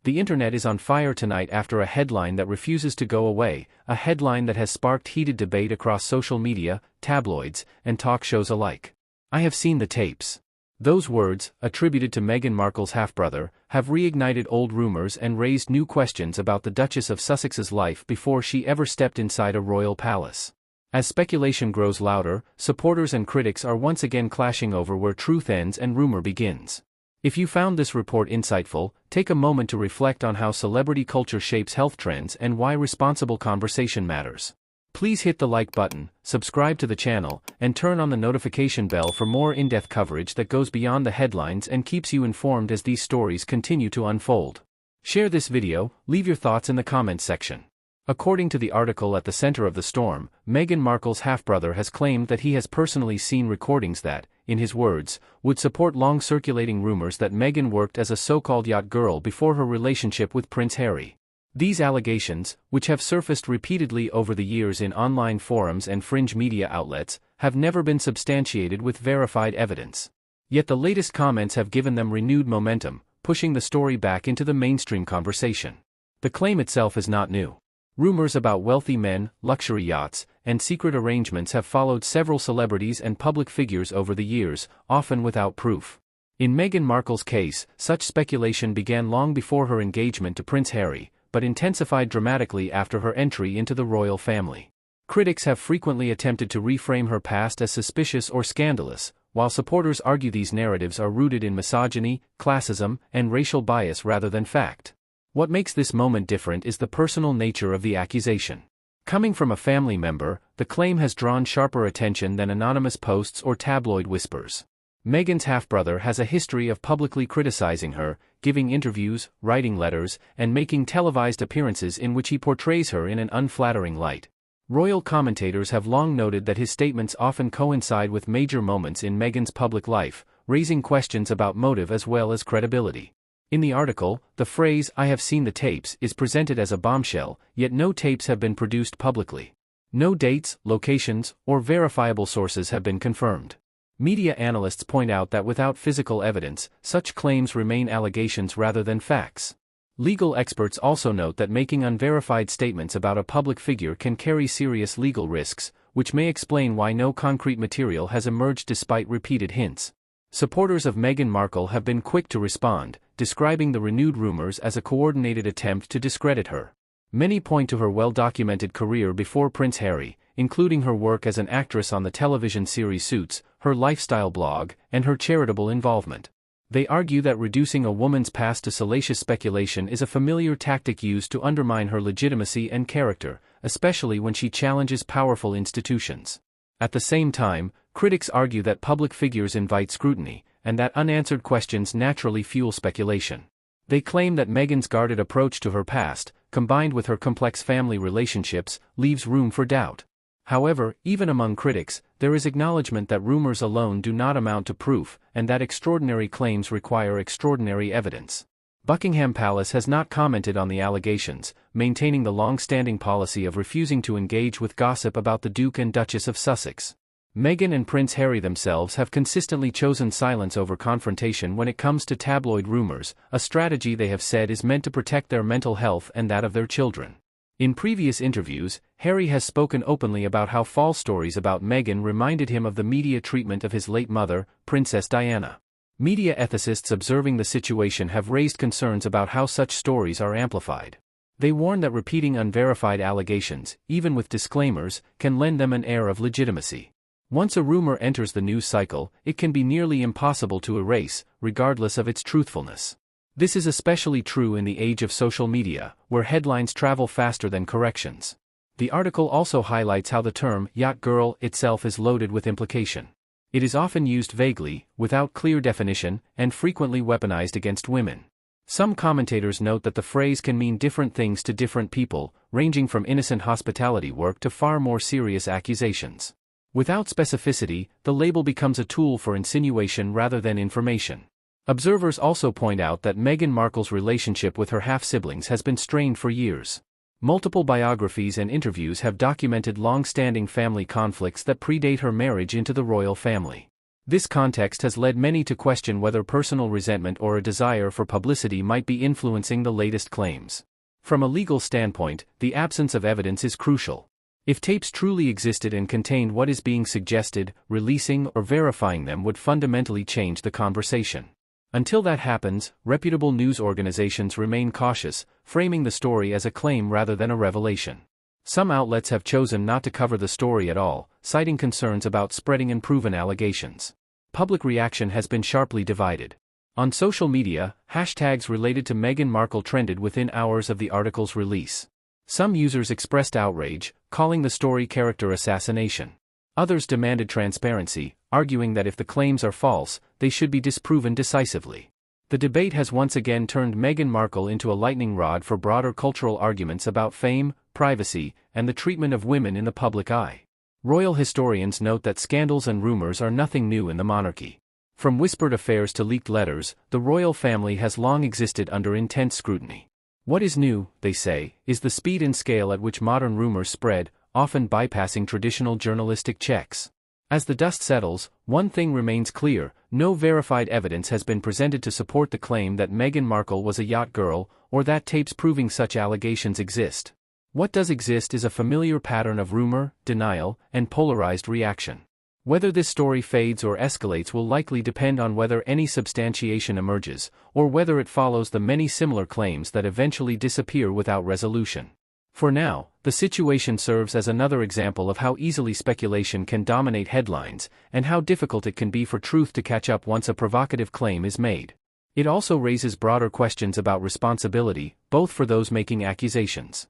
The internet is on fire tonight after a headline that refuses to go away, a headline that has sparked heated debate across social media, tabloids, and talk shows alike. I have seen the tapes. Those words, attributed to Meghan Markle's half-brother, have reignited old rumors and raised new questions about the Duchess of Sussex's life before she ever stepped inside a royal palace. As speculation grows louder, supporters and critics are once again clashing over where truth ends and rumor begins. If you found this report insightful, take a moment to reflect on how celebrity culture shapes health trends and why responsible conversation matters. Please hit the like button, subscribe to the channel, and turn on the notification bell for more in-depth coverage that goes beyond the headlines and keeps you informed as these stories continue to unfold. Share this video, leave your thoughts in the comments section. According to the article at the center of the storm, Meghan Markle's half-brother has claimed that he has personally seen recordings that, in his words, would support long-circulating rumors that Meghan worked as a so-called yacht girl before her relationship with Prince Harry. These allegations, which have surfaced repeatedly over the years in online forums and fringe media outlets, have never been substantiated with verified evidence. Yet the latest comments have given them renewed momentum, pushing the story back into the mainstream conversation. The claim itself is not new. Rumors about wealthy men, luxury yachts, and secret arrangements have followed several celebrities and public figures over the years, often without proof. In Meghan Markle's case, such speculation began long before her engagement to Prince Harry, but intensified dramatically after her entry into the royal family. Critics have frequently attempted to reframe her past as suspicious or scandalous, while supporters argue these narratives are rooted in misogyny, classism, and racial bias rather than fact. What makes this moment different is the personal nature of the accusation. Coming from a family member, the claim has drawn sharper attention than anonymous posts or tabloid whispers. Meghan's half-brother has a history of publicly criticizing her, giving interviews, writing letters, and making televised appearances in which he portrays her in an unflattering light. Royal commentators have long noted that his statements often coincide with major moments in Meghan's public life, raising questions about motive as well as credibility. In the article, the phrase, "I have seen the tapes," is presented as a bombshell, yet no tapes have been produced publicly. No dates, locations, or verifiable sources have been confirmed. Media analysts point out that without physical evidence, such claims remain allegations rather than facts. Legal experts also note that making unverified statements about a public figure can carry serious legal risks, which may explain why no concrete material has emerged despite repeated hints. Supporters of Meghan Markle have been quick to respond, describing the renewed rumors as a coordinated attempt to discredit her. Many point to her well-documented career before Prince Harry, including her work as an actress on the television series Suits, her lifestyle blog, and her charitable involvement. They argue that reducing a woman's past to salacious speculation is a familiar tactic used to undermine her legitimacy and character, especially when she challenges powerful institutions. At the same time, critics argue that public figures invite scrutiny, and that unanswered questions naturally fuel speculation. They claim that Meghan's guarded approach to her past, combined with her complex family relationships, leaves room for doubt. However, even among critics, there is acknowledgement that rumors alone do not amount to proof, and that extraordinary claims require extraordinary evidence. Buckingham Palace has not commented on the allegations, maintaining the long-standing policy of refusing to engage with gossip about the Duke and Duchess of Sussex. Meghan and Prince Harry themselves have consistently chosen silence over confrontation when it comes to tabloid rumors, a strategy they have said is meant to protect their mental health and that of their children. In previous interviews, Harry has spoken openly about how false stories about Meghan reminded him of the media treatment of his late mother, Princess Diana. Media ethicists observing the situation have raised concerns about how such stories are amplified. They warn that repeating unverified allegations, even with disclaimers, can lend them an air of legitimacy. Once a rumor enters the news cycle, it can be nearly impossible to erase, regardless of its truthfulness. This is especially true in the age of social media, where headlines travel faster than corrections. The article also highlights how the term "yacht girl" itself is loaded with implication. It is often used vaguely, without clear definition, and frequently weaponized against women. Some commentators note that the phrase can mean different things to different people, ranging from innocent hospitality work to far more serious accusations. Without specificity, the label becomes a tool for insinuation rather than information. Observers also point out that Meghan Markle's relationship with her half-siblings has been strained for years. Multiple biographies and interviews have documented long-standing family conflicts that predate her marriage into the royal family. This context has led many to question whether personal resentment or a desire for publicity might be influencing the latest claims. From a legal standpoint, the absence of evidence is crucial. If tapes truly existed and contained what is being suggested, releasing or verifying them would fundamentally change the conversation. Until that happens, reputable news organizations remain cautious, framing the story as a claim rather than a revelation. Some outlets have chosen not to cover the story at all, citing concerns about spreading unproven allegations. Public reaction has been sharply divided. On social media, hashtags related to Meghan Markle trended within hours of the article's release. Some users expressed outrage, calling the story character assassination. Others demanded transparency, arguing that if the claims are false, they should be disproven decisively. The debate has once again turned Meghan Markle into a lightning rod for broader cultural arguments about fame, privacy, and the treatment of women in the public eye. Royal historians note that scandals and rumors are nothing new in the monarchy. From whispered affairs to leaked letters, the royal family has long existed under intense scrutiny. What is new, they say, is the speed and scale at which modern rumors spread, often bypassing traditional journalistic checks. As the dust settles, one thing remains clear: no verified evidence has been presented to support the claim that Meghan Markle was a yacht girl, or that tapes proving such allegations exist. What does exist is a familiar pattern of rumor, denial, and polarized reaction. Whether this story fades or escalates will likely depend on whether any substantiation emerges, or whether it follows the many similar claims that eventually disappear without resolution. For now, the situation serves as another example of how easily speculation can dominate headlines, and how difficult it can be for truth to catch up once a provocative claim is made. It also raises broader questions about responsibility, both for those making accusations